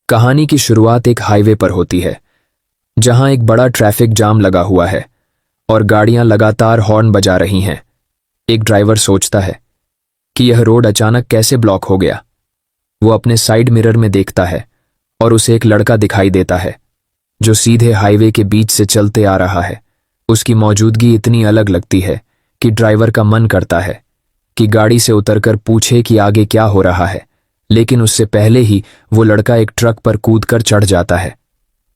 कहानी की शुरुआत एक हाईवे पर होती है जहां एक बड़ा ट्रैफिक जाम लगा हुआ है और गाड़ियां लगातार हॉर्न बजा रही हैं। एक ड्राइवर सोचता है कि यह रोड अचानक कैसे ब्लॉक हो गया। वो अपने साइड मिरर में देखता है और उसे एक लड़का दिखाई देता है जो सीधे हाईवे के बीच से चलते आ रहा है। उसकी मौजूदगी इतनी अलग लगती है कि ड्राइवर का मन करता है कि गाड़ी से उतरकर पूछे कि आगे क्या हो रहा है, लेकिन उससे पहले ही वो लड़का एक ट्रक पर कूदकर चढ़ जाता है।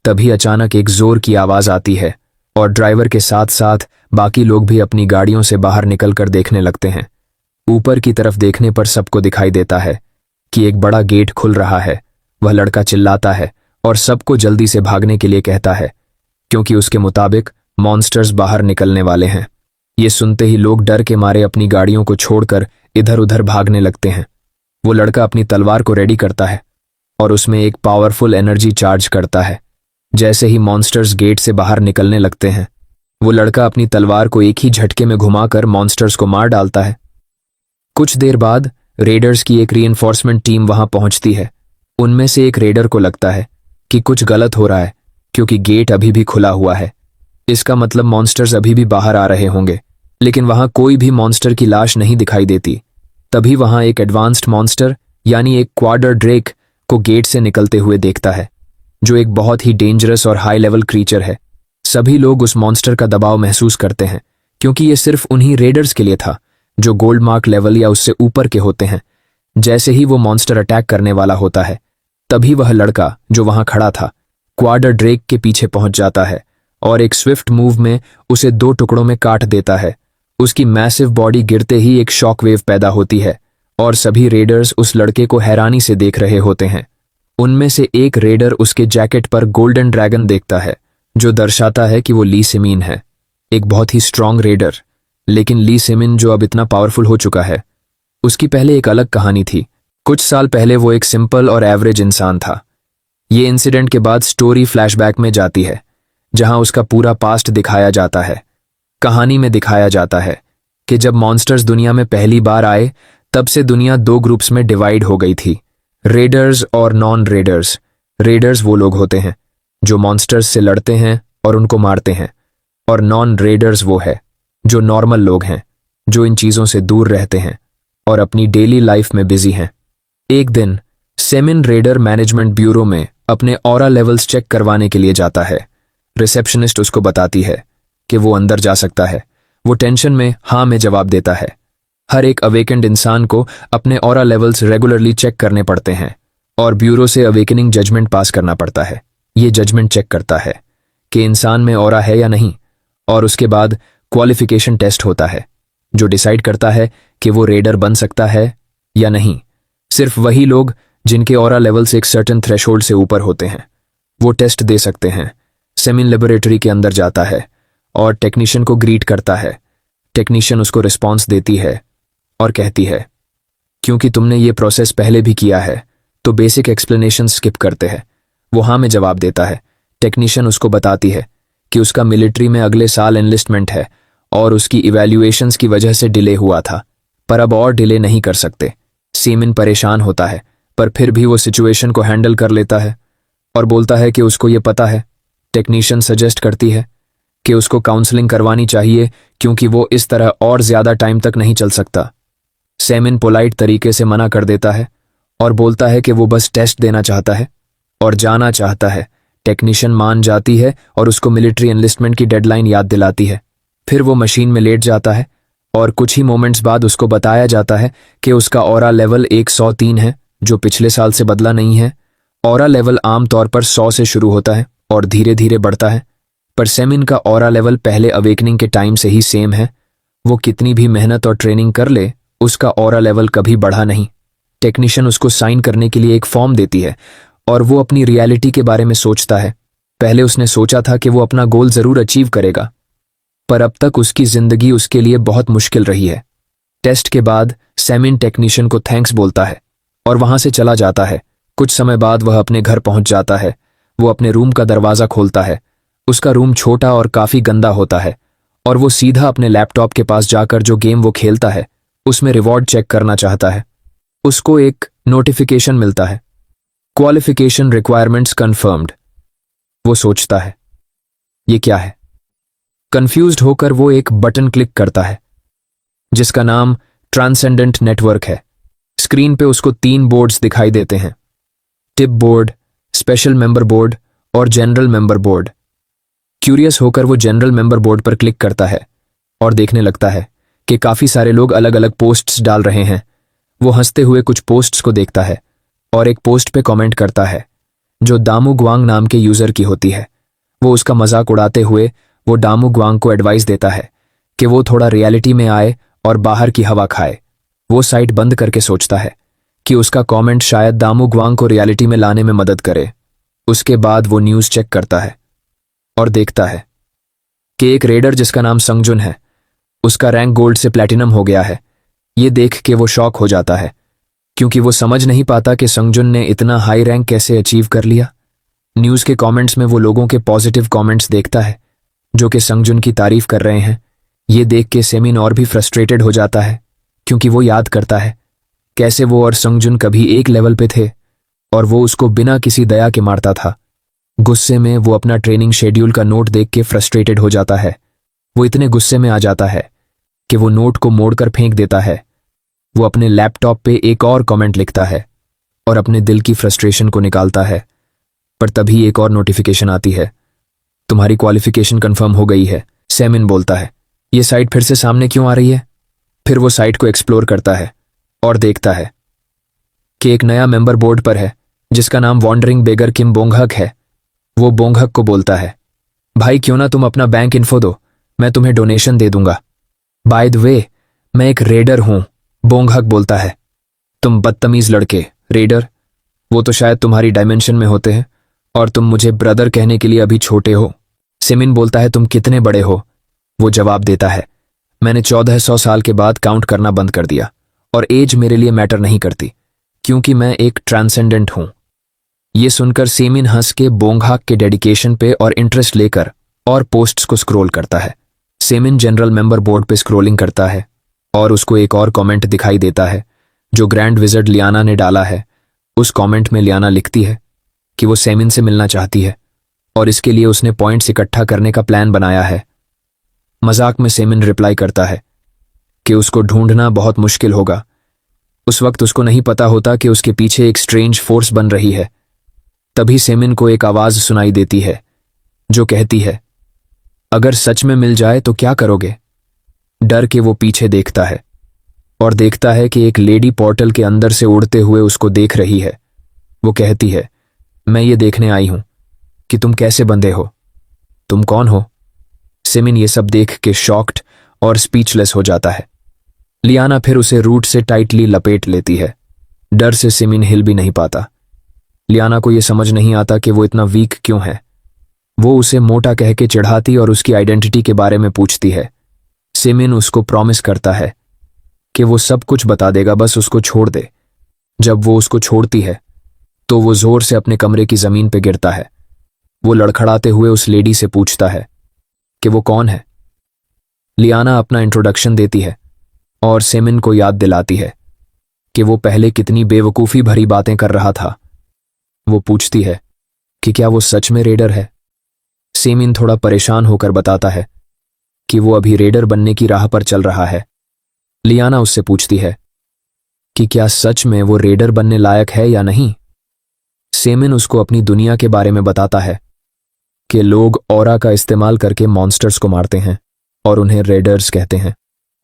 तभी अचानक एक जोर की आवाज आती है और ड्राइवर के साथ साथ बाकी लोग भी अपनी गाड़ियों से बाहर निकलकर देखने लगते हैं। ऊपर की तरफ देखने पर सबको दिखाई देता है कि एक बड़ा गेट खुल रहा है। वह लड़का चिल्लाता है और सबको जल्दी से भागने के लिए कहता है क्योंकि उसके मुताबिक मॉन्स्टर्स बाहर निकलने वाले हैं। ये सुनते ही लोग डर के मारे अपनी गाड़ियों को छोड़कर इधर उधर भागने लगते हैं। वो लड़का अपनी तलवार को रेडी करता है और उसमें एक पावरफुल एनर्जी चार्ज करता है। जैसे ही मॉन्स्टर्स गेट से बाहर निकलने लगते हैं, वो लड़का अपनी तलवार को एक ही झटके में घुमाकर मॉन्स्टर्स को मार डालता है। कुछ देर बाद रेडर्स की एक रीइंफोर्समेंट टीम वहां पहुंचती है। उनमें से एक रेडर को लगता है कि कुछ गलत हो रहा है क्योंकि गेट अभी भी खुला हुआ है। इसका मतलब मॉन्स्टर्स अभी भी बाहर आ रहे होंगे, लेकिन वहां कोई भी मॉन्स्टर की लाश नहीं दिखाई देती। तभी वहां एक एडवांस्ड मॉन्स्टर यानी एक क्वाडर ड्रेक को गेट से निकलते हुए देखता है, जो एक बहुत ही डेंजरस और हाई लेवल क्रीचर है। सभी लोग उस मॉन्स्टर का दबाव महसूस करते हैं क्योंकि ये सिर्फ उन्हीं रेडर्स के लिए था जो गोल्ड मार्क लेवल या उससे ऊपर के होते हैं। जैसे ही वो मॉन्स्टर अटैक करने वाला होता है, तभी वह लड़का जो वहां खड़ा था क्वाडर ड्रेक के पीछे पहुंच जाता है और एक स्विफ्ट मूव में उसे 2 टुकड़ों में काट देता है। उसकी मैसिव बॉडी गिरते ही एक शॉकवेव पैदा होती है और सभी रेडर्स उस लड़के को हैरानी से देख रहे होते हैं। उनमें से एक रेडर उसके जैकेट पर गोल्डन ड्रैगन देखता है, जो दर्शाता है कि वो ली सिमीन है, एक बहुत ही स्ट्रांग रेडर। लेकिन ली सिमीन जो अब इतना पावरफुल हो चुका है, उसकी पहले एक अलग कहानी थी। कुछ साल पहले वो एक सिंपल और एवरेज इंसान था। ये इंसिडेंट के बाद स्टोरी फ्लैशबैक में जाती है जहां उसका पूरा पास्ट दिखाया जाता है। कहानी में दिखाया जाता है कि जब मॉन्स्टर्स दुनिया में पहली बार आए, तब से दुनिया 2 ग्रुप्स में डिवाइड हो गई थी, रेडर्स और नॉन रेडर्स। रेडर्स वो लोग होते हैं जो मॉन्स्टर्स से लड़ते हैं और उनको मारते हैं, और नॉन रेडर्स वो है जो नॉर्मल लोग हैं, जो इन चीजों से दूर रहते हैं और अपनी डेली लाइफ में बिजी हैं। एक दिन सेमिन रेडर मैनेजमेंट ब्यूरो में अपने ऑरा लेवल्स चेक करवाने के लिए जाता है। रिसेप्शनिस्ट उसको बताती है कि वो अंदर जा सकता है। वो टेंशन में हाँ में जवाब देता है। हर एक अवेकेंड इंसान को अपने ऑरा लेवल्स रेगुलरली चेक करने पड़ते हैं और ब्यूरो से अवेकनिंग जजमेंट पास करना पड़ता है। ये जजमेंट चेक करता है कि इंसान में ऑरा है या नहीं, और उसके बाद क्वालिफिकेशन टेस्ट होता है जो डिसाइड करता है कि वो रेडर बन सकता है या नहीं। सिर्फ वही लोग जिनके ऑरा लेवल्स एक सर्टेन थ्रेशोल्ड से ऊपर होते हैं वो टेस्ट दे सकते हैं। सेमिन लेबोरेटरी के अंदर जाता है और टेक्नीशियन को ग्रीट करता है। टेक्नीशियन उसको रिस्पॉन्स देती है और कहती है क्योंकि तुमने ये प्रोसेस पहले भी किया है तो बेसिक एक्सप्लेनेशन स्किप करते हैं। वो हाँ में जवाब देता है। टेक्नीशियन उसको बताती है कि उसका मिलिट्री में अगले साल एनलिस्टमेंट है और उसकी इवैल्यूएशंस की वजह से डिले हुआ था, पर अब और डिले नहीं कर सकते। सेमिन परेशान होता है, पर फिर भी वो सिचुएशन को हैंडल कर लेता है और बोलता है कि उसको ये पता है। टेक्नीशियन सजेस्ट करती है कि उसको काउंसलिंग करवानी चाहिए क्योंकि वो इस तरह और ज्यादा टाइम तक नहीं चल सकता। सेमिन पोलाइट तरीके से मना कर देता है और बोलता है कि वो बस टेस्ट देना चाहता है और जाना चाहता है। टेक्नीशियन मान जाती है और उसको मिलिट्री एनलिस्टमेंट की डेडलाइन याद दिलाती है। फिर वो मशीन में लेट जाता है और कुछ ही मोमेंट्स बाद उसको बताया जाता है कि उसका ऑरा लेवल 103 है, जो पिछले साल से बदला नहीं है। ऑरा लेवल आमतौर पर 100 से शुरू होता है और धीरे धीरे बढ़ता है, पर सेमिन का ऑरा लेवल पहले अवेकनिंग के टाइम से ही सेम है। वो कितनी भी मेहनत और ट्रेनिंग कर ले, उसका ऑरा लेवल कभी बढ़ा नहीं। टेक्नीशियन उसको साइन करने के लिए एक फॉर्म देती है और वो अपनी रियलिटी के बारे में सोचता है। पहले उसने सोचा था कि वो अपना गोल जरूर अचीव करेगा, पर अब तक उसकी जिंदगी उसके लिए बहुत मुश्किल रही है। टेस्ट के बाद सेमिन टेक्नीशियन को थैंक्स बोलता है और वहां से चला जाता है। कुछ समय बाद वह अपने घर पहुंच जाता है। वो अपने रूम का दरवाजा खोलता है। उसका रूम छोटा और काफी गंदा होता है और वो सीधा अपने लैपटॉप के पास जाकर जो गेम वो खेलता है उसमें रिवॉर्ड चेक करना चाहता है। उसको एक नोटिफिकेशन मिलता है क्वालिफिकेशन रिक्वायरमेंट्स कंफर्म्ड। वो सोचता है, ये क्या है? कंफ्यूज्ड होकर वो एक बटन क्लिक करता है जिसका नाम ट्रांसेंडेंट नेटवर्क है। स्क्रीन पे उसको 3 बोर्ड्स दिखाई देते हैं, tip board, special member board और जनरल मेंबर बोर्ड। क्यूरियस होकर वो जनरल मेंबर बोर्ड पर क्लिक करता है और देखने लगता है कि काफी सारे लोग अलग अलग पोस्ट्स डाल रहे हैं। वो हंसते हुए कुछ पोस्ट्स को देखता है और एक पोस्ट पे कमेंट करता है जो दामू ग्वांग नाम के यूजर की होती है। वो उसका मजाक उड़ाते हुए वो दामू ग्वांग को एडवाइस देता है कि वो थोड़ा रियलिटी में आए और बाहर की हवा खाए। वो साइट बंद करके सोचता है कि उसका कमेंट शायद दामू ग्वांग को रियलिटी में लाने में मदद करे। उसके बाद वो न्यूज़ चेक करता है और देखता है कि एक रेडर जिसका नाम संगजुन है, उसका रैंक गोल्ड से प्लैटिनम हो गया है। ये देख के वो शॉक हो जाता है क्योंकि वो समझ नहीं पाता कि संगजुन ने इतना हाई रैंक कैसे अचीव कर लिया। न्यूज़ के कमेंट्स में वो लोगों के पॉजिटिव कमेंट्स देखता है जो कि संगजुन की तारीफ कर रहे हैं। ये देख के सेमिन और भी फ्रस्ट्रेटेड हो जाता है क्योंकि वो याद करता है कैसे वो और संगजुन कभी एक लेवल पे थे और वो उसको बिना किसी दया के मारता था। गुस्से में वो अपना ट्रेनिंग शेड्यूल का नोट देख के फ्रस्ट्रेटेड हो जाता है। वो इतने गुस्से में आ जाता है कि वो नोट को मोड़कर फेंक देता है। वो अपने लैपटॉप पे एक और कमेंट लिखता है और अपने दिल की फ्रस्ट्रेशन को निकालता है। पर तभी एक और नोटिफिकेशन आती है, तुम्हारी क्वालिफिकेशन कंफर्म हो गई है। सेमिन बोलता है, ये साइट फिर से सामने क्यों आ रही है? फिर वो साइट को एक्सप्लोर करता है और देखता है कि एक नया मेंबर बोर्ड पर है जिसका नाम वॉन्डरिंग बेगर किम बोंगहक है। वो बोंगहक को बोलता है, भाई क्यों ना तुम अपना बैंक इन्फो दो, मैं तुम्हें डोनेशन दे दूंगा। बाय द वे, मैं एक रेडर हूं। बोंगहक बोलता है, तुम बदतमीज लड़के, रेडर? वो तो शायद तुम्हारी डायमेंशन में होते हैं और तुम मुझे ब्रदर कहने के लिए अभी छोटे हो। सिमिन बोलता है, तुम कितने बड़े हो? वो जवाब देता है, मैंने 1400 साल के बाद काउंट करना बंद कर दिया और एज मेरे लिए मैटर नहीं करती क्योंकि मैं एक ट्रांसेंडेंट हूं। ये सुनकर सेमिन हंस के बोंगहक के डेडिकेशन पे और इंटरेस्ट लेकर और पोस्ट्स को स्क्रॉल करता है। सेमिन जनरल मेंबर बोर्ड पे स्क्रॉलिंग करता है और उसको एक और कमेंट दिखाई देता है जो ग्रैंड विज़र्ड लियाना ने डाला है। उस कमेंट में लियाना लिखती है कि वो सेमिन से मिलना चाहती है और इसके लिए उसने पॉइंट्स इकट्ठा करने का प्लान बनाया है। मजाक में सेमिन रिप्लाई करता है कि उसको ढूंढना बहुत मुश्किल होगा। उस वक्त उसको नहीं पता होता कि उसके पीछे एक स्ट्रेंज फोर्स बन रही है। तभी सेमिन को एक आवाज सुनाई देती है जो कहती है, अगर सच में मिल जाए तो क्या करोगे? डर के वो पीछे देखता है और देखता है कि एक लेडी पोर्टल के अंदर से उड़ते हुए उसको देख रही है। वो कहती है, मैं ये देखने आई हूं कि तुम कैसे बंधे हो। तुम कौन हो? सेमिन ये सब देख के शॉक्ड और स्पीचलेस हो जाता है। लियाना फिर उसे रूट से टाइटली लपेट लेती है। डर से सेमिन हिल भी नहीं पाता। लियाना को यह समझ नहीं आता कि वो इतना वीक क्यों है। वो उसे मोटा कह के चिढ़ाती और उसकी आइडेंटिटी के बारे में पूछती है। सेमिन उसको प्रॉमिस करता है कि वो सब कुछ बता देगा, बस उसको छोड़ दे। जब वो उसको छोड़ती है तो वो जोर से अपने कमरे की जमीन पे गिरता है। वो लड़खड़ाते हुए उस लेडी से पूछता है कि वो कौन है। लियाना अपना इंट्रोडक्शन देती है और सेमिन को याद दिलाती है कि वो पहले कितनी बेवकूफ़ी भरी बातें कर रहा था। वो पूछती है कि क्या वो सच में रेडर है। सेमिन थोड़ा परेशान होकर बताता है कि वो अभी रेडर बनने की राह पर चल रहा है। लियाना उससे पूछती है कि क्या सच में वो रेडर बनने लायक है या नहीं। सेमिन उसको अपनी दुनिया के बारे में बताता है कि लोग ऑरा का इस्तेमाल करके मॉन्स्टर्स को मारते हैं और उन्हें रेडर्स कहते हैं,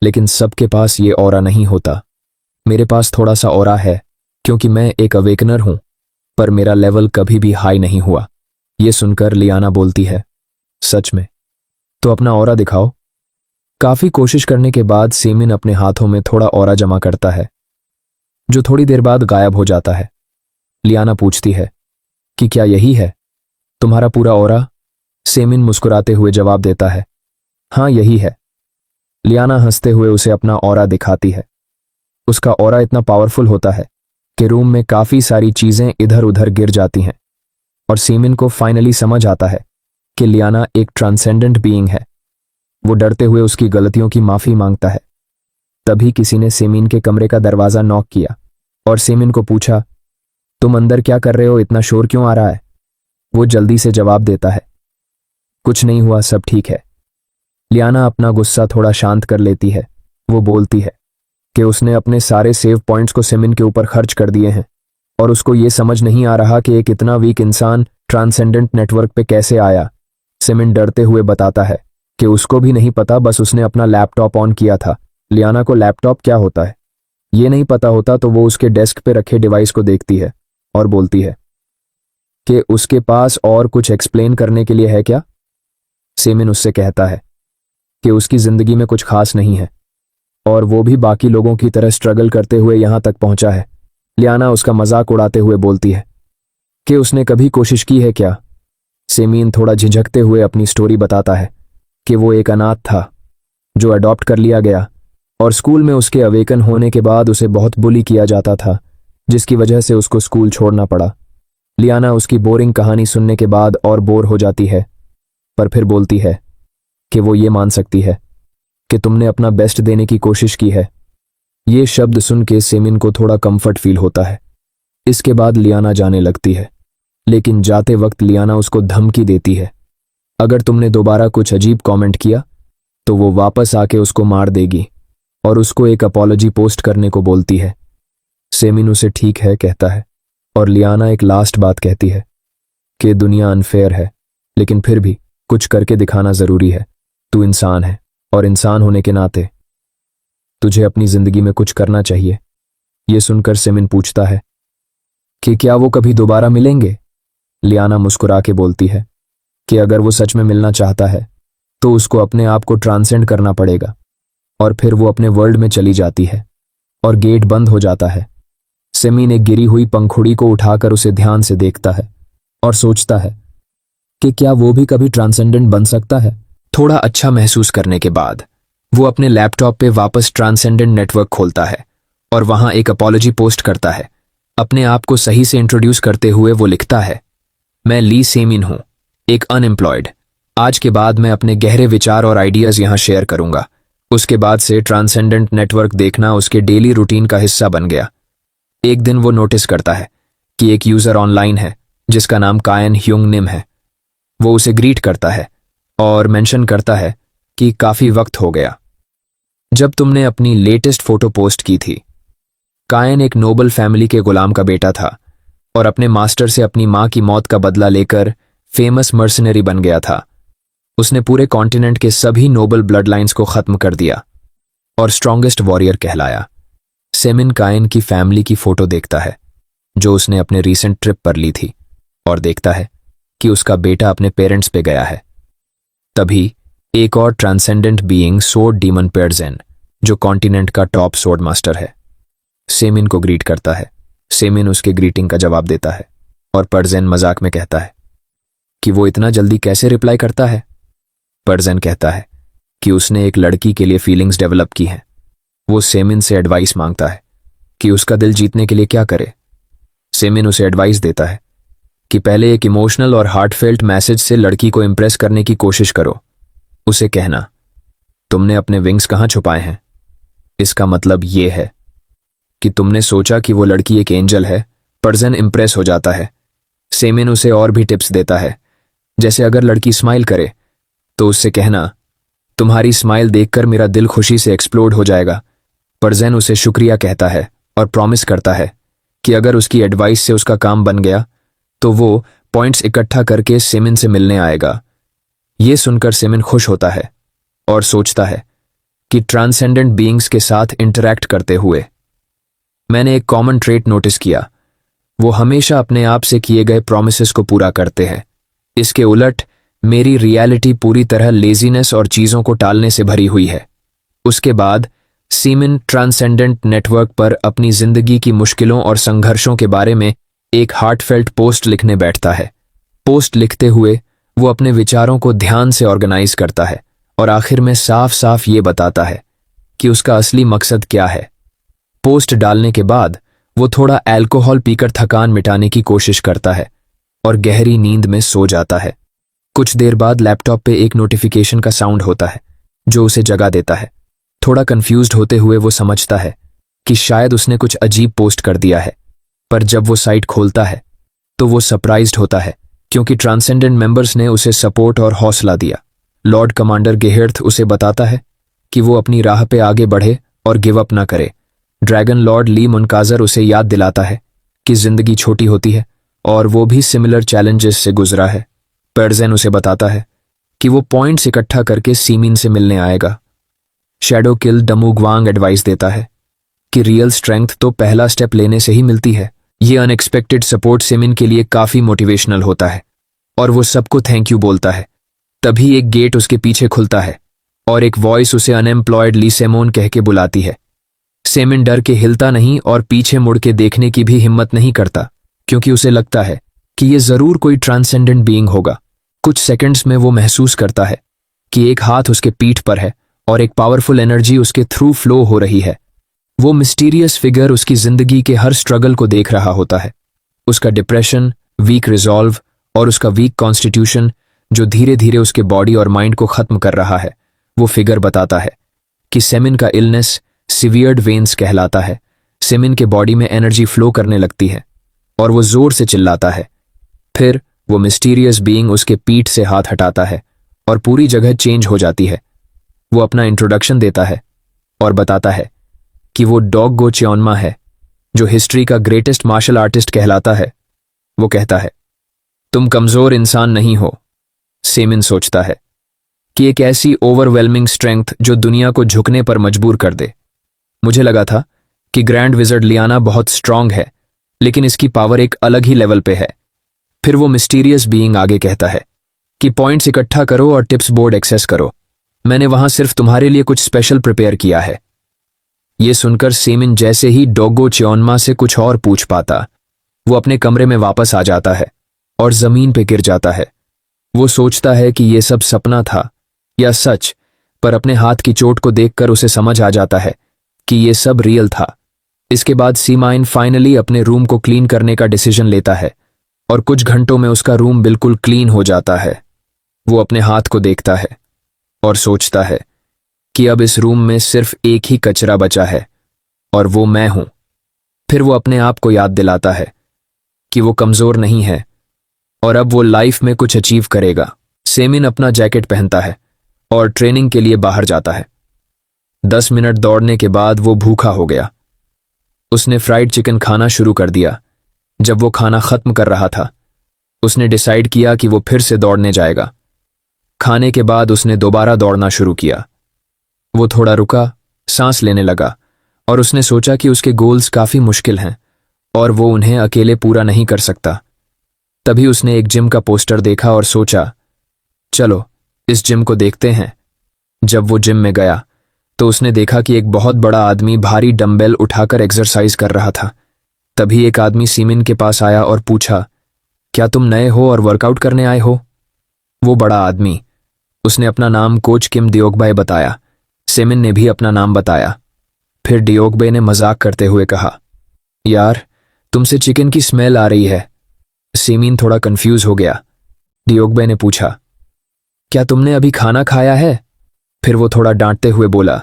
लेकिन सबके पास ये ऑरा नहीं होता। मेरे पास थोड़ा सा ऑरा है क्योंकि मैं एक अवेकनर हूं, पर मेरा लेवल कभी भी हाई नहीं हुआ। ये सुनकर लियाना बोलती है, सच में? तो अपना ऑरा दिखाओ। काफी कोशिश करने के बाद सेमिन अपने हाथों में थोड़ा ऑरा जमा करता है जो थोड़ी देर बाद गायब हो जाता है। लियाना पूछती है कि क्या यही है तुम्हारा पूरा ऑरा? सेमिन मुस्कुराते हुए जवाब देता है, हाँ यही है। लियाना हंसते हुए उसे अपना ऑरा दिखाती है। उसका ऑरा इतना पावरफुल होता है कि रूम में काफी सारी चीजें इधर उधर गिर जाती हैं और सेमिन को फाइनली समझ आता है कि लियाना एक ट्रांसेंडेंट बीइंग है। वो डरते हुए उसकी गलतियों की माफी मांगता है। तभी किसी ने सेमिन के कमरे का दरवाजा नॉक किया और सेमिन को पूछा तुम अंदर क्या कर रहे हो, इतना शोर क्यों आ रहा है? वो जल्दी से जवाब देता है, कुछ नहीं हुआ, सब ठीक है। लियाना अपना गुस्सा थोड़ा शांत कर लेती है। वो बोलती है कि उसने अपने सारे सेव पॉइंट्स को सेमिन के ऊपर खर्च कर दिए हैं और उसको ये समझ नहीं आ रहा कि एक इतना वीक इंसान ट्रांसेंडेंट नेटवर्क पे कैसे आया। सेमिन डरते हुए बताता है कि उसको भी नहीं पता, बस उसने अपना लैपटॉप ऑन किया था। लियाना को लैपटॉप क्या होता है ये नहीं पता होता, तो वो उसके डेस्क पे रखे डिवाइस को देखती है और बोलती है कि उसके पास और कुछ एक्सप्लेन करने के लिए है क्या? सेमिन उससे कहता है कि उसकी जिंदगी में कुछ खास नहीं है और वो भी बाकी लोगों की तरह स्ट्रगल करते हुए यहां तक पहुंचा है। लियाना उसका मजाक उड़ाते हुए बोलती है कि उसने कभी कोशिश की है क्या? सेमिन थोड़ा झिझकते हुए अपनी स्टोरी बताता है कि वो एक अनाथ था जो अडॉप्ट कर लिया गया और स्कूल में उसके अवेकन होने के बाद उसे बहुत बुली किया जाता था, जिसकी वजह से उसको स्कूल छोड़ना पड़ा। लियाना उसकी बोरिंग कहानी सुनने के बाद और बोर हो जाती है, पर फिर बोलती है कि वो ये मान सकती है कि तुमने अपना बेस्ट देने की कोशिश की है। ये शब्द सुन के सेमिन को थोड़ा कंफर्ट फील होता है। इसके बाद लियाना जाने लगती है, लेकिन जाते वक्त लियाना उसको धमकी देती है, अगर तुमने दोबारा कुछ अजीब कमेंट किया तो वो वापस आके उसको मार देगी और उसको एक अपॉलॉजी पोस्ट करने को बोलती है। सेमिन उसे ठीक है कहता है और लियाना एक लास्ट बात कहती है कि दुनिया अनफेयर है, लेकिन फिर भी कुछ करके दिखाना जरूरी है। तू इंसान है और इंसान होने के नाते तुझे अपनी जिंदगी में कुछ करना चाहिए। ये सुनकर सेमिन पूछता है कि क्या वो कभी दोबारा मिलेंगे? लियाना मुस्कुरा के बोलती है कि अगर वो सच में मिलना चाहता है तो उसको अपने आप को ट्रांसेंड करना पड़ेगा। और फिर वो अपने वर्ल्ड में चली जाती है और गेट बंद हो जाता है। सेमिन एक गिरी हुई पंखुड़ी को उठाकर उसे ध्यान से देखता है और सोचता है कि क्या वो भी कभी ट्रांसेंडेंट बन सकता है। थोड़ा अच्छा महसूस करने के बाद वो अपने लैपटॉप पे वापस ट्रांसेंडेंट नेटवर्क खोलता है और वहां एक अपॉलॉजी पोस्ट करता है। अपने आप को सही से इंट्रोड्यूस करते हुए वो लिखता है, मैं ली सेमिन हूं, एक अनएम्प्लॉयड। आज के बाद मैं अपने गहरे विचार और आइडियाज यहां शेयर करूंगा। उसके बाद से ट्रांसेंडेंट नेटवर्क देखना उसके डेली रूटीन का हिस्सा बन गया। एक दिन वो नोटिस करता है कि एक यूजर ऑनलाइन है जिसका नाम कायन ह्युंग निम है। वो उसे ग्रीट करता है और मेंशन करता है कि काफी वक्त हो गया जब तुमने अपनी लेटेस्ट फोटो पोस्ट की थी। कायन एक नोबल फैमिली के गुलाम का बेटा था और अपने मास्टर से अपनी मां की मौत का बदला लेकर फेमस मर्सनरी बन गया था। उसने पूरे कॉन्टिनेंट के सभी नोबल ब्लड लाइन्स को खत्म कर दिया और स्ट्रॉन्गेस्ट वॉरियर कहलाया। सेमिन कायन की फैमिली की फोटो देखता है जो उसने अपने रीसेंट ट्रिप पर ली थी और देखता है कि उसका बेटा अपने पेरेंट्स पे गया है। तभी एक और ट्रांसेंडेंट बीइंग सोर्ड डीमन पर्जेन, जो कॉन्टिनेंट का टॉप सोर्ड मास्टर है, सेमिन को ग्रीट करता है। सेमिन उसके ग्रीटिंग का जवाब देता है और पर्जेन मजाक में कहता है कि वो इतना जल्दी कैसे रिप्लाई करता है। पर्जेन कहता है कि उसने एक लड़की के लिए फीलिंग्स डेवलप की हैं। वो सेमिन से एडवाइस मांगता है कि उसका दिल जीतने के लिए क्या करे। सेमिन उसे एडवाइस देता है कि पहले एक इमोशनल और हार्टफेल्ट मैसेज से लड़की को इंप्रेस करने की कोशिश करो। उसे कहना, तुमने अपने विंग्स कहां छुपाए हैं? इसका मतलब यह है कि तुमने सोचा कि वो लड़की एक एंजल है। पर्जेन इंप्रेस हो जाता है। सेमिन उसे और भी टिप्स देता है, जैसे अगर लड़की स्माइल करे तो उससे कहना, तुम्हारी स्माइल देखकर मेरा दिल खुशी से एक्सप्लोड हो जाएगा। पर्जेन उसे शुक्रिया कहता है और प्रॉमिस करता है कि अगर उसकी एडवाइस से उसका काम बन गया तो वो पॉइंट्स इकट्ठा करके सेमिन से मिलने आएगा। ये सुनकर सेमिन खुश होता है और सोचता है कि ट्रांसेंडेंट बीइंग्स के साथ इंटरैक्ट करते हुए मैंने एक कॉमन ट्रेट नोटिस किया, वो हमेशा अपने आप से किए गए प्रॉमिसेस को पूरा करते हैं। इसके उलट मेरी रियलिटी पूरी तरह लेजीनेस और चीजों को टालने से भरी हुई है। उसके बाद सेमिन ट्रांसेंडेंट नेटवर्क पर अपनी जिंदगी की मुश्किलों और संघर्षों के बारे में एक हार्टफेल्ट पोस्ट लिखने बैठता है। पोस्ट लिखते हुए वो अपने विचारों को ध्यान से ऑर्गेनाइज करता है और आखिर में साफ साफ ये बताता है कि उसका असली मकसद क्या है। पोस्ट डालने के बाद वो थोड़ा अल्कोहल पीकर थकान मिटाने की कोशिश करता है और गहरी नींद में सो जाता है। कुछ देर बाद लैपटॉप पे एक नोटिफिकेशन का साउंड होता है जो उसे जगा देता है। थोड़ा कंफ्यूज्ड होते हुए वो समझता है कि शायद उसने कुछ अजीब पोस्ट कर दिया है। पर जब वो साइट खोलता है तो वो सरप्राइज्ड होता है, क्योंकि ट्रांसेंडेंट मेंबर्स ने उसे सपोर्ट और हौसला दिया। लॉर्ड कमांडर गेहर्थ उसे बताता है कि वो अपनी राह पे आगे बढ़े और गिव अप ना करे। ड्रैगन लॉर्ड ली मुनकाजर उसे याद दिलाता है कि जिंदगी छोटी होती है और वो भी सिमिलर चैलेंजेस से गुजरा है। पर्जेन उसे बताता है कि वो पॉइंट्स इकट्ठा करके सीमिन से मिलने आएगा। शैडो किल डमुगवांग एडवाइस देता है कि रियल स्ट्रेंथ तो पहला स्टेप लेने से ही मिलती है। ये अनएक्सपेक्टेड सपोर्ट सिमिन के लिए काफी मोटिवेशनल होता है और वो सबको थैंक यू बोलता है। तभी एक गेट उसके पीछे खुलता है और एक वॉइस उसे अनएम्प्लॉयड ली सेमोन कह के बुलाती है। सेमिन डर के हिलता नहीं और पीछे मुड़ के देखने की भी हिम्मत नहीं करता, क्योंकि उसे लगता है कि ये जरूर कोई ट्रांसेंडेंट बीइंग होगा। कुछ सेकंड्स में वो महसूस करता है कि एक हाथ उसके पीठ पर है और एक पावरफुल एनर्जी उसके थ्रू फ्लो हो रही है। वो मिस्टीरियस फिगर उसकी जिंदगी के हर स्ट्रगल को देख रहा होता है, उसका डिप्रेशन, वीक रिजॉल्व और उसका वीक कॉन्स्टिट्यूशन जो धीरे धीरे उसके बॉडी और माइंड को खत्म कर रहा है। वो फिगर बताता है कि सेमिन का इलनेस सिवियर्ड वेन्स कहलाता है। सेमिन के बॉडी में एनर्जी फ्लो करने लगती है और वो जोर से चिल्लाता है। फिर वो मिस्टीरियस बीइंग उसके पीठ से हाथ हटाता है और पूरी जगह चेंज हो जाती है। वो अपना इंट्रोडक्शन देता है और बताता है कि वो डॉगगो च्योन्मा है, जो हिस्ट्री का ग्रेटेस्ट मार्शल आर्टिस्ट कहलाता है। वो कहता है, तुम कमजोर इंसान नहीं हो। सेमिन सोचता है कि एक ऐसी ओवरवेलमिंग स्ट्रेंथ जो दुनिया को झुकने पर मजबूर कर दे। मुझे लगा था कि ग्रैंड विजर्ड लियाना बहुत स्ट्रांग है, लेकिन इसकी पावर एक अलग ही लेवल पे है। फिर वो मिस्टीरियस बीइंग आगे कहता है कि पॉइंट्स इकट्ठा करो और टिप्स बोर्ड एक्सेस करो। मैंने वहां सिर्फ तुम्हारे लिए कुछ स्पेशल प्रिपेयर किया है। ये सुनकर सेमिन जैसे ही डॉगो च्योन्मा से कुछ और पूछ पाता, वो अपने कमरे में वापस आ जाता है और जमीन पे गिर जाता है। वो सोचता है कि ये सब सपना था या सच, पर अपने हाथ की चोट को देखकर उसे समझ आ जाता है कि ये सब रियल था। इसके बाद सीमाइन फाइनली अपने रूम को क्लीन करने का डिसीजन लेता है और कुछ घंटों में उसका रूम बिल्कुल क्लीन हो जाता है। वो अपने हाथ को देखता है और सोचता है कि अब इस रूम में सिर्फ एक ही कचरा बचा है और वो मैं हूं। फिर वो अपने आप को याद दिलाता है कि वो कमजोर नहीं है और अब वो लाइफ में कुछ अचीव करेगा। सेमिन अपना जैकेट पहनता है और ट्रेनिंग के लिए बाहर जाता है। 10 मिनट दौड़ने के बाद वो भूखा हो गया। उसने फ्राइड चिकन खाना शुरू कर दिया। जब वो खाना खत्म कर रहा था, उसने डिसाइड किया कि वो फिर से दौड़ने जाएगा। खाने के बाद उसने दोबारा दौड़ना शुरू किया। वो थोड़ा रुका, सांस लेने लगा और उसने सोचा कि उसके गोल्स काफी मुश्किल हैं और वो उन्हें अकेले पूरा नहीं कर सकता। तभी उसने एक जिम का पोस्टर देखा और सोचा, चलो इस जिम को देखते हैं। जब वो जिम में गया तो उसने देखा कि एक बहुत बड़ा आदमी भारी डंबेल उठाकर एक्सरसाइज कर रहा था। तभी एक आदमी सीमिन के पास आया और पूछा, क्या तुम नए हो और वर्कआउट करने आए हो? वो बड़ा आदमी, उसने अपना नाम कोच किम डियोगबाय बताया। सेमिन ने भी अपना नाम बताया। फिर डियोगबे ने मजाक करते हुए कहा, यार तुमसे चिकन की स्मेल आ रही है। सेमिन थोड़ा कंफ्यूज हो गया। डियोगबे ने पूछा, क्या तुमने अभी खाना खाया है? फिर वो थोड़ा डांटते हुए बोला,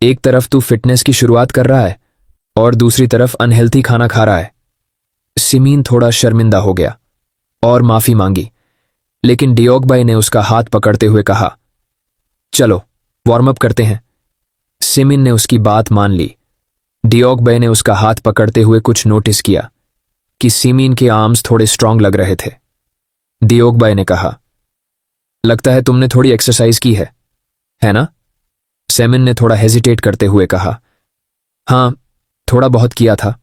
एक तरफ तू फिटनेस की शुरुआत कर रहा है और दूसरी तरफ अनहेल्थी खाना खा रहा है। सिमीन थोड़ा शर्मिंदा हो गया और माफी मांगी, लेकिन डियोगबाई ने उसका हाथ पकड़ते हुए कहा, चलो वार्म अप करते हैं। सिमिन ने उसकी बात मान ली। डियोगबाई ने उसका हाथ पकड़ते हुए कुछ नोटिस किया कि सिमिन के आर्म्स थोड़े स्ट्रांग लग रहे थे। डियोगबाई ने कहा, लगता है तुमने थोड़ी एक्सरसाइज की है ना? सेमिन ने थोड़ा हेजिटेट करते हुए कहा, हाँ थोड़ा बहुत किया था।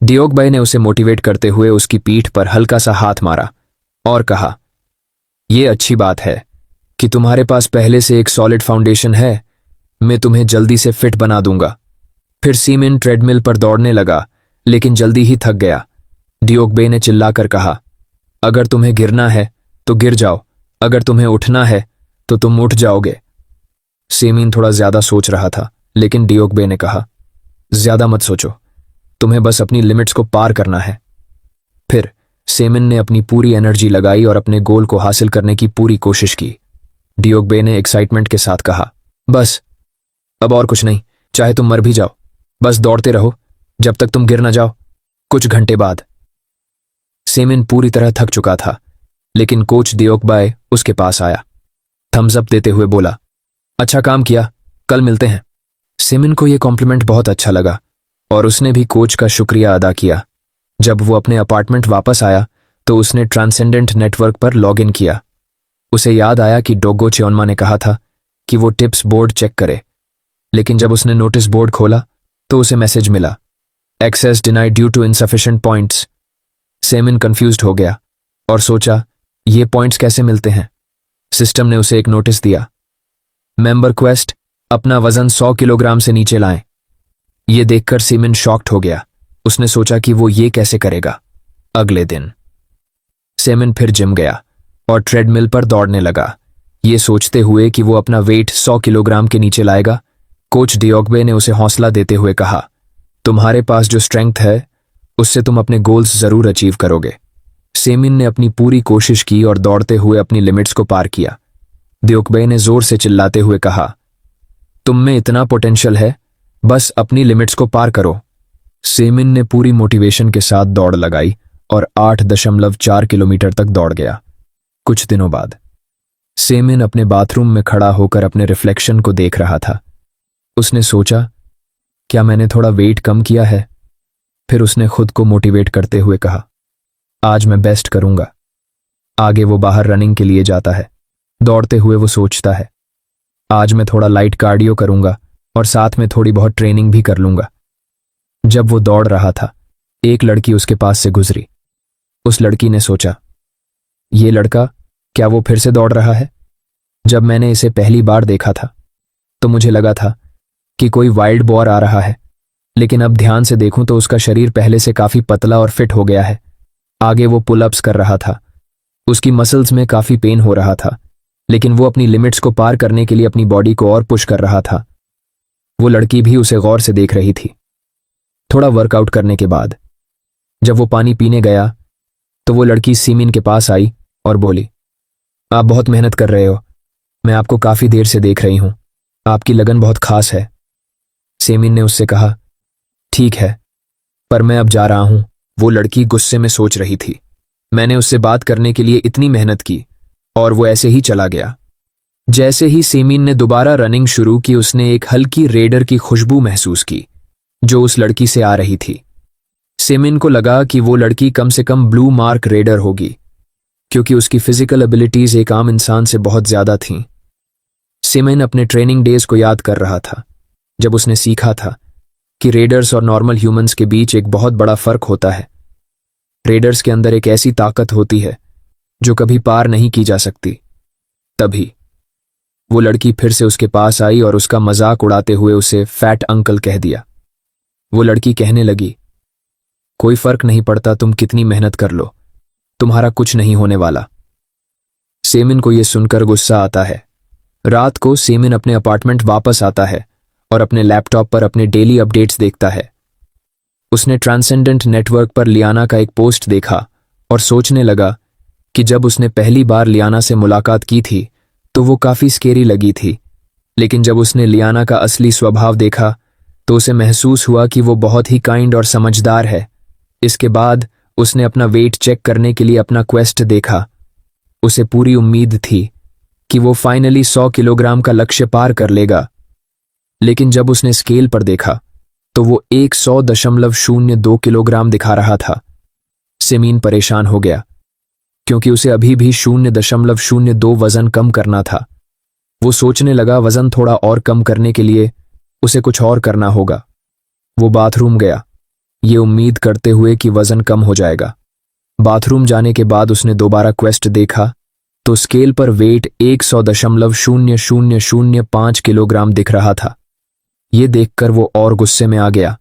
डियोगबाई ने उसे मोटिवेट करते हुए उसकी पीठ पर हल्का सा हाथ मारा और कहा, यह अच्छी बात है कि तुम्हारे पास पहले से एक सॉलिड फाउंडेशन है। मैं तुम्हें जल्दी से फिट बना दूंगा। फिर सीमिन ट्रेडमिल पर दौड़ने लगा, लेकिन जल्दी ही थक गया। डियोगबे ने चिल्लाकर कहा, अगर तुम्हें गिरना है तो गिर जाओ, अगर तुम्हें उठना है तो तुम उठ जाओगे। सीमिन थोड़ा ज्यादा सोच रहा था, लेकिन डियोगबे ने कहा, ज्यादा मत सोचो, तुम्हें बस अपनी लिमिट्स को पार करना है। फिर सेमिन ने अपनी पूरी एनर्जी लगाई और अपने गोल को हासिल करने की पूरी कोशिश की। डियोगबे ने एक्साइटमेंट के साथ कहा, बस अब और कुछ नहीं, चाहे तुम मर भी जाओ, बस दौड़ते रहो जब तक तुम गिर ना जाओ। कुछ घंटे बाद सेमिन पूरी तरह थक चुका था, लेकिन कोच दियोकबाई उसके पास आया। थम्स अप देते हुए बोला, अच्छा काम किया, कल मिलते हैं। सेमिन को यह कॉम्प्लीमेंट बहुत अच्छा लगा और उसने भी कोच का शुक्रिया अदा किया। जब वो अपने अपार्टमेंट वापस आया तो उसने ट्रांसेंडेंट नेटवर्क पर लॉग इन किया। उसे याद आया कि डोगो चेओन्मा ने कहा था कि वो टिप्स बोर्ड चेक करे, लेकिन जब उसने नोटिस बोर्ड खोला तो उसे मैसेज मिला, access denied due to insufficient points. सेमिन कंफ्यूज्ड हो गया और सोचा, ये पॉइंट्स कैसे मिलते हैं। सिस्टम ने उसे एक नोटिस दिया, मेंबर क्वेस्ट, अपना वजन 100 किलोग्राम से नीचे लाएं। ये देखकर सेमिन शॉक्ड हो गया। उसने सोचा कि वो ये कैसे करेगा। अगले दिन सेमिन फिर जिम गया और ट्रेडमिल पर दौड़ने लगा, ये सोचते हुए कि वो अपना वेट 100 किलोग्राम के नीचे लाएगा। कोच दियोकबे ने उसे हौसला देते हुए कहा, तुम्हारे पास जो स्ट्रेंथ है उससे तुम अपने गोल्स जरूर अचीव करोगे। सेमिन ने अपनी पूरी कोशिश की और दौड़ते हुए अपनी लिमिट्स को पार किया। दियोकबे ने जोर से चिल्लाते हुए कहा, तुम में इतना पोटेंशियल है, बस अपनी लिमिट्स को पार करो। सेमिन ने पूरी मोटिवेशन के साथ दौड़ लगाई और 8.4 किलोमीटर तक दौड़ गया। कुछ दिनों बाद सेमिन अपने बाथरूम में खड़ा होकर अपने रिफ्लेक्शन को देख रहा था। उसने सोचा, क्या मैंने थोड़ा वेट कम किया है? फिर उसने खुद को मोटिवेट करते हुए कहा, आज मैं बेस्ट करूंगा। आगे वो बाहर रनिंग के लिए जाता है। दौड़ते हुए वो सोचता है, आज मैं थोड़ा लाइट कार्डियो करूंगा और साथ में थोड़ी बहुत ट्रेनिंग भी कर लूंगा। जब वो दौड़ रहा था, एक लड़की उसके पास से गुजरी। उस लड़की ने सोचा, ये लड़का, क्या वो फिर से दौड़ रहा है? जब मैंने इसे पहली बार देखा था तो मुझे लगा था कि कोई वाइल्ड बोर आ रहा है, लेकिन अब ध्यान से देखूं तो उसका शरीर पहले से काफी पतला और फिट हो गया है। आगे वो पुल अप्स कर रहा था। उसकी मसल्स में काफी पेन हो रहा था, लेकिन वो अपनी लिमिट्स को पार करने के लिए अपनी बॉडी को और पुश कर रहा था। वो लड़की भी उसे गौर से देख रही थी। थोड़ा वर्कआउट करने के बाद जब वो पानी पीने गया तो वो लड़की सेमिन के पास आई और बोली, आप बहुत मेहनत कर रहे हो, मैं आपको काफी देर से देख रही हूं, आपकी लगन बहुत खास है। सेमिन ने उससे कहा, ठीक है, पर मैं अब जा रहा हूं। वो लड़की गुस्से में सोच रही थी, मैंने उससे बात करने के लिए इतनी मेहनत की और वो ऐसे ही चला गया। जैसे ही सेमिन ने दोबारा रनिंग शुरू की, उसने एक हल्की रेडर की खुशबू महसूस की जो उस लड़की से आ रही थी। सेमिन को लगा कि वो लड़की कम से कम ब्लू मार्क रेडर होगी, क्योंकि उसकी फिजिकल एबिलिटीज एक आम इंसान से बहुत ज्यादा थीं। सेमिन अपने ट्रेनिंग डेज को याद कर रहा था, जब उसने सीखा था कि रेडर्स और नॉर्मल ह्यूमंस के बीच एक बहुत बड़ा फर्क होता है। रेडर्स के अंदर एक ऐसी ताकत होती है जो कभी पार नहीं की जा सकती। तभी वो लड़की फिर से उसके पास आई और उसका मजाक उड़ाते हुए उसे फैट अंकल कह दिया। वो लड़की कहने लगी, कोई फर्क नहीं पड़ता तुम कितनी मेहनत कर लो, तुम्हारा कुछ नहीं होने वाला। सेमिन को यह सुनकर गुस्सा आता है। रात को सेमिन अपने अपार्टमेंट वापस आता है और अपने लैपटॉप पर अपने डेली अपडेट्स देखता है। उसने ट्रांसेंडेंट नेटवर्क पर लियाना का एक पोस्ट देखा और सोचने लगा कि जब उसने पहली बार लियाना से मुलाकात की थी तो वो काफी स्केरी लगी थी, लेकिन जब उसने लियाना का असली स्वभाव देखा तो उसे महसूस हुआ कि वो बहुत ही काइंड और समझदार है। इसके बाद उसने अपना वेट चेक करने के लिए अपना क्वेस्ट देखा। उसे पूरी उम्मीद थी कि वो फाइनली 100 किलोग्राम का लक्ष्य पार कर लेगा, लेकिन जब उसने स्केल पर देखा तो वो 100.02 किलोग्राम दिखा रहा था। सेमिन परेशान हो गया, क्योंकि उसे अभी भी 0.02 वजन कम करना था। वो सोचने लगा, वजन थोड़ा और कम करने के लिए उसे कुछ और करना होगा। वो बाथरूम गया, ये उम्मीद करते हुए कि वजन कम हो जाएगा। बाथरूम जाने के बाद उसने दोबारा क्वेस्ट देखा तो स्केल पर वेट 100.0005 किलोग्राम दिख रहा था। ये देखकर वो और गुस्से में आ गया।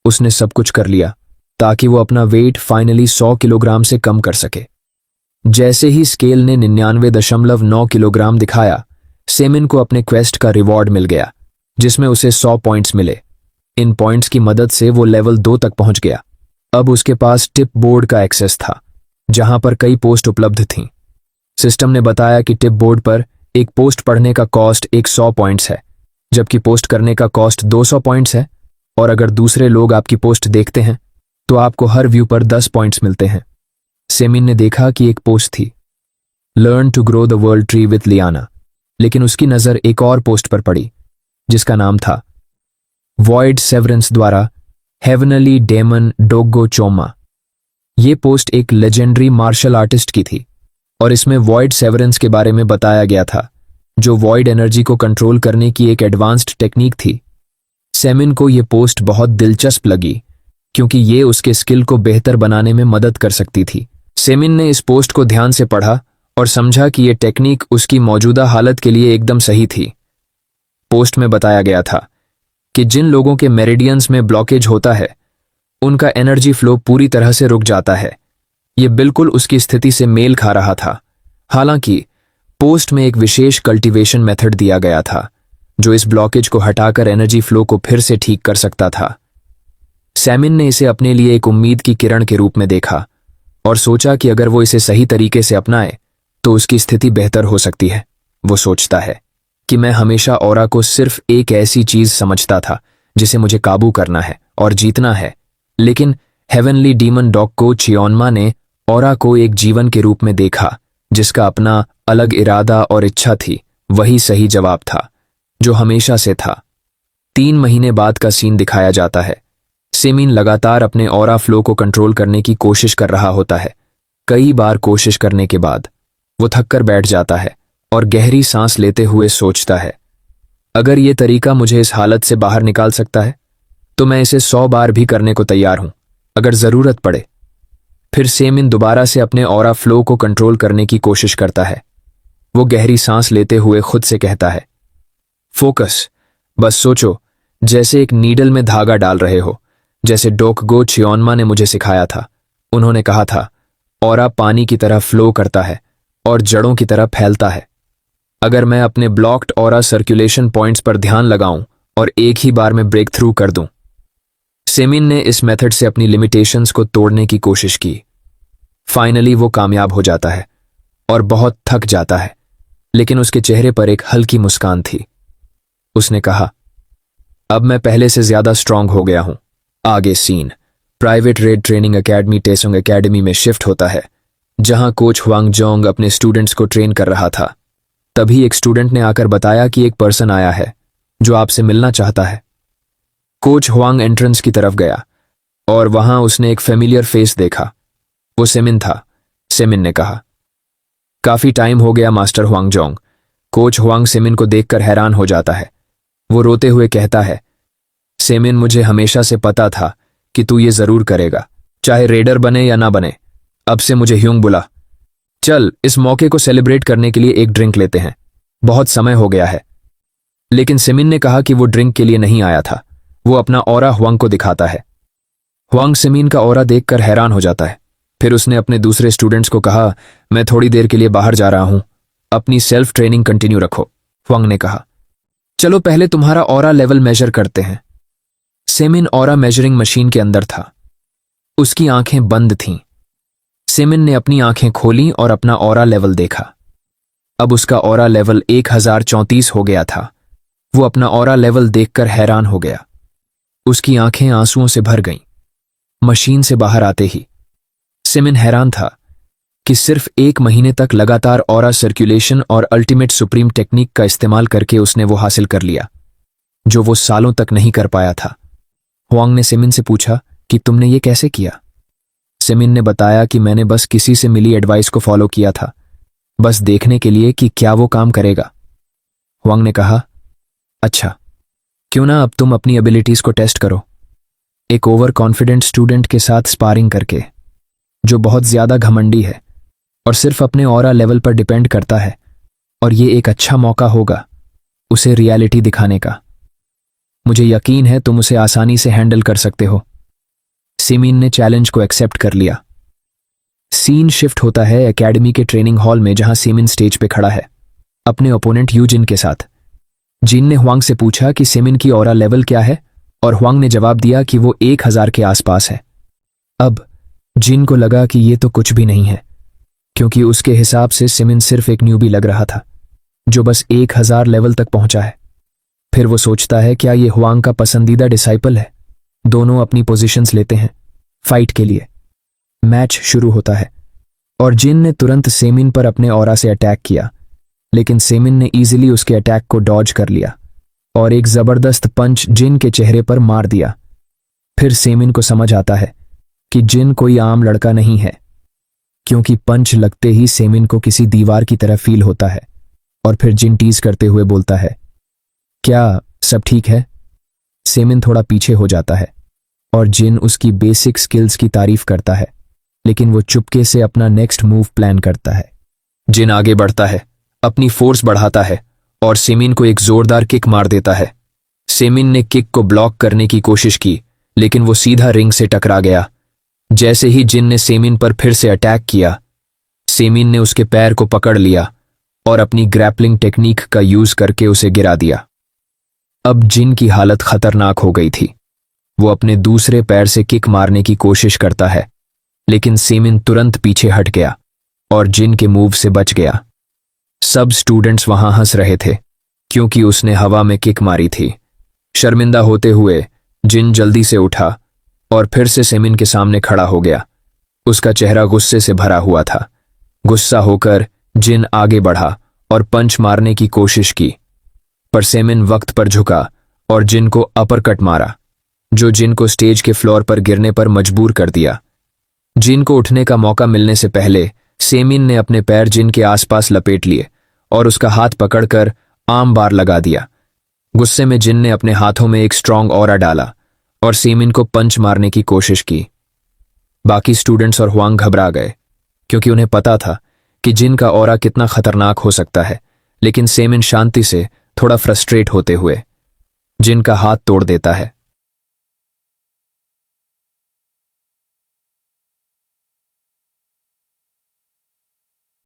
उसने सब कुछ कर लिया ताकि वो अपना वेट फाइनली 100 किलोग्राम से कम कर सके। जैसे ही स्केल ने 99.9 किलोग्राम दिखाया, सेमिन को अपने क्वेस्ट का रिवॉर्ड मिल गया, जिसमें उसे 100 पॉइंट्स मिले। इन पॉइंट्स की मदद से वो लेवल 2 तक पहुंच गया। अब उसके पास टिप बोर्ड का एक्सेस था, जहां पर कई पोस्ट उपलब्ध थीं। सिस्टम ने बताया कि टिप बोर्ड पर एक पोस्ट पढ़ने का कॉस्ट 100 पॉइंट्स है, जबकि पोस्ट करने का कॉस्ट 200 पॉइंट्स है, और अगर दूसरे लोग आपकी पोस्ट देखते हैं तो आपको हर व्यू पर 10 पॉइंट्स मिलते हैं। सेमिन ने देखा कि एक पोस्ट थी, learn to grow the world tree with Liana, लेकिन उसकी नजर एक और पोस्ट पर पड़ी जिसका नाम था वॉइड सेवरेंस द्वारा हेवनली डेमन डोगो चोमा। ये पोस्ट एक लेजेंडरी मार्शल आर्टिस्ट की थी और इसमें वॉइड सेवरेंस के बारे में बताया गया था, जो वॉइड एनर्जी को कंट्रोल करने की एक एडवांस्ड टेक्निक थी। सेमिन को यह पोस्ट बहुत दिलचस्प लगी क्योंकि ये उसके स्किल को बेहतर बनाने में मदद कर सकती थी। सेमिन ने इस पोस्ट को ध्यान से पढ़ा और समझा कि यह टेक्निक उसकी मौजूदा हालत के लिए एकदम सही थी। पोस्ट में बताया गया था कि जिन लोगों के मेरिडियंस में ब्लॉकेज होता है उनका एनर्जी फ्लो पूरी तरह से रुक जाता है। यह बिल्कुल उसकी स्थिति से मेल खा रहा था। हालांकि पोस्ट में एक विशेष कल्टीवेशन मेथड दिया गया था जो इस ब्लॉकेज को हटाकर एनर्जी फ्लो को फिर से ठीक कर सकता था। सेमिन ने इसे अपने लिए एक उम्मीद की किरण के रूप में देखा और सोचा कि अगर वो इसे सही तरीके से अपनाए तो उसकी स्थिति बेहतर हो सकती है। वो सोचता है कि मैं हमेशा ऑरा को सिर्फ एक ऐसी चीज समझता था जिसे मुझे काबू करना है और जीतना है, लेकिन हेवनली डीमन डॉग को चियोनमा ने ऑरा को एक जीवन के रूप में देखा जिसका अपना अलग इरादा और इच्छा थी। वही सही जवाब था जो हमेशा से था। 3 महीने बाद का सीन दिखाया जाता है। सेमिन लगातार अपने ऑरा फ्लो को कंट्रोल करने की कोशिश कर रहा होता है। कई बार कोशिश करने के बाद वो थक कर बैठ जाता है और गहरी सांस लेते हुए सोचता है, अगर ये तरीका मुझे इस हालत से बाहर निकाल सकता है तो मैं इसे 100 बार भी करने को तैयार हूं, अगर जरूरत पड़े। फिर सेमिन दोबारा से अपने ऑरा फ्लो को कंट्रोल करने की कोशिश करता है। वो गहरी सांस लेते हुए खुद से कहता है, फोकस, बस सोचो जैसे एक नीडल में धागा डाल रहे हो, जैसे डोकगो चियोनमा ने मुझे सिखाया था। उन्होंने कहा था, ऑरा पानी की तरह फ्लो करता है और जड़ों की तरह फैलता है। अगर मैं अपने ब्लॉक्ड ऑरा सर्कुलेशन पॉइंट्स पर ध्यान लगाऊं और एक ही बार में ब्रेक थ्रू कर दूं। सेमिन ने इस मेथड से अपनी लिमिटेशंस को तोड़ने की कोशिश की। फाइनली वो कामयाब हो जाता है और बहुत थक जाता है, लेकिन उसके चेहरे पर एक हल्की मुस्कान थी। उसने कहा, अब मैं पहले से ज्यादा स्ट्रांग हो गया हूं। आगे scene private red training academy Taesong academy में शिफ्ट होता है, जहां कोच हुआंग जोंग अपने स्टूडेंट्स को ट्रेन कर रहा था। तभी एक स्टूडेंट ने आकर बताया कि एक पर्सन आया है जो आपसे मिलना चाहता है। कोच हुआंग एंट्रेंस की तरफ गया और वहां उसने एक फेमिलियर फेस देखा। वो सेमिन था। सेमिन ने कहा, काफी टाइम हो गया master Huang Jong. Coach Huang semen को देखकर हैरान हो जाता है। वो रोते हुए कहता है, सेमिन, मुझे हमेशा से पता था कि तू ये जरूर करेगा, चाहे रेडर बने या ना बने। अब से मुझे ह्यूंग बुला। चल, इस मौके को सेलिब्रेट करने के लिए एक ड्रिंक लेते हैं, बहुत समय हो गया है। लेकिन सेमिन ने कहा कि वो ड्रिंक के लिए नहीं आया था। वो अपना ऑरा हुआंग को दिखाता है। हुआंग सेमिन का ऑरा देखकर हैरान हो जाता है। फिर उसने अपने दूसरे स्टूडेंट्स को कहा, मैं थोड़ी देर के लिए बाहर जा रहा हूं, अपनी सेल्फ ट्रेनिंग कंटिन्यू रखो। हुआंग ने कहा, चलो पहले तुम्हारा ऑरा लेवल मेजर करते हैं। सेमिन ऑरा मेजरिंग मशीन के अंदर था। उसकी आंखें बंद थीं। सेमिन ने अपनी आंखें खोली और अपना ऑरा लेवल देखा। अब उसका ऑरा लेवल 1034 हो गया था। वो अपना ऑरा लेवल देखकर हैरान हो गया। उसकी आंखें आंसुओं से भर गईं। मशीन से बाहर आते ही सेमिन हैरान था कि सिर्फ 1 महीने तक लगातार ऑरा सर्कुलेशन और अल्टीमेट सुप्रीम टेक्निक का इस्तेमाल करके उसने वो हासिल कर लिया जो वो सालों तक नहीं कर पाया था। हुआंग ने सेमिन से पूछा कि तुमने ये कैसे किया? सेमिन ने बताया कि मैंने बस किसी से मिली एडवाइस को फॉलो किया था, बस देखने के लिए कि क्या वो काम करेगा। हुआंग ने कहा, अच्छा, क्यों ना अब तुम अपनी एबिलिटीज को टेस्ट करो, एक ओवर कॉन्फिडेंट स्टूडेंट के साथ स्पारिंग करके, जो बहुत ज्यादा घमंडी है और सिर्फ अपने ऑरा लेवल पर डिपेंड करता है, और ये एक अच्छा मौका होगा उसे रियलिटी दिखाने का। मुझे यकीन है तुम उसे आसानी से हैंडल कर सकते हो। सेमिन ने चैलेंज को एक्सेप्ट कर लिया। सीन शिफ्ट होता है एकेडमी के ट्रेनिंग हॉल में, जहां सेमिन स्टेज पे खड़ा है अपने ओपोनेंट यूजिन के साथ। जिन ने हुआंग से पूछा कि सेमिन की ऑरा लेवल क्या है, और हुआंग ने जवाब दिया कि वो 1000 के आसपास है। अब जिन को लगा कि ये तो कुछ भी नहीं है, क्योंकि उसके हिसाब से सेमिन सिर्फ एक न्यूबी लग रहा था जो बस 1000 लेवल तक पहुंचा है। फिर वो सोचता है, क्या ये हुआंग का पसंदीदा डिसाइपल है? दोनों अपनी पोजीशंस लेते हैं। फाइट के लिए। मैच शुरू होता है और जिन ने तुरंत सेमिन पर अपने ऑरा से अटैक किया, लेकिन सेमिन ने इजीली उसके अटैक को डॉज कर लिया और एक जबरदस्त पंच जिन के चेहरे पर मार दिया। फिर सेमिन को समझ आता है कि जिन कोई आम लड़का नहीं है, क्योंकि पंच लगते ही सेमिन को किसी दीवार की तरह फील होता है। और फिर जिन टीज करते हुए बोलता है, क्या सब ठीक है? सेमिन थोड़ा पीछे हो जाता है और जिन उसकी बेसिक स्किल्स की तारीफ करता है, लेकिन वो चुपके से अपना नेक्स्ट मूव प्लान करता है। जिन आगे बढ़ता है, अपनी फोर्स बढ़ाता है और सेमिन को एक जोरदार किक मार देता है। सेमिन ने किक को ब्लॉक करने की कोशिश की, लेकिन वो सीधा रिंग से टकरा गया। जैसे ही जिन ने सेमिन पर फिर से अटैक किया, सेमिन ने उसके पैर को पकड़ लिया और अपनी ग्रैपलिंग टेक्निक का यूज करके उसे गिरा दिया। अब जिन की हालत खतरनाक हो गई थी। वो अपने दूसरे पैर से किक मारने की कोशिश करता है, लेकिन सेमिन तुरंत पीछे हट गया और जिन के मूव से बच गया। सब स्टूडेंट्स वहां हंस रहे थे क्योंकि उसने हवा में किक मारी थी। शर्मिंदा होते हुए जिन जल्दी से उठा और फिर से सेमिन के सामने खड़ा हो गया। उसका चेहरा गुस्से से भरा हुआ था। गुस्सा होकर जिन आगे बढ़ा और पंच मारने की कोशिश की, पर सेमिन वक्त पर झुका और जिन को अपरकट मारा, जो जिन को स्टेज के फ्लोर पर गिरने पर मजबूर कर दिया। जिन को उठने का मौका मिलने से पहले सेमिन ने अपने पैर जिन के आसपास लपेट लिए और उसका हाथ पकड़कर आर्म बार लगा दिया। गुस्से में जिन ने अपने हाथों में एक स्ट्रांग ऑरा डाला और सेमिन को पंच मारने की कोशिश की। बाकी स्टूडेंट्स और हुआंग घबरा गए क्योंकि उन्हें पता था कि जिन का ऑरा कितना खतरनाक हो सकता है, लेकिन सेमिन शांति से, थोड़ा फ्रस्ट्रेट होते हुए जिन का हाथ तोड़ देता है।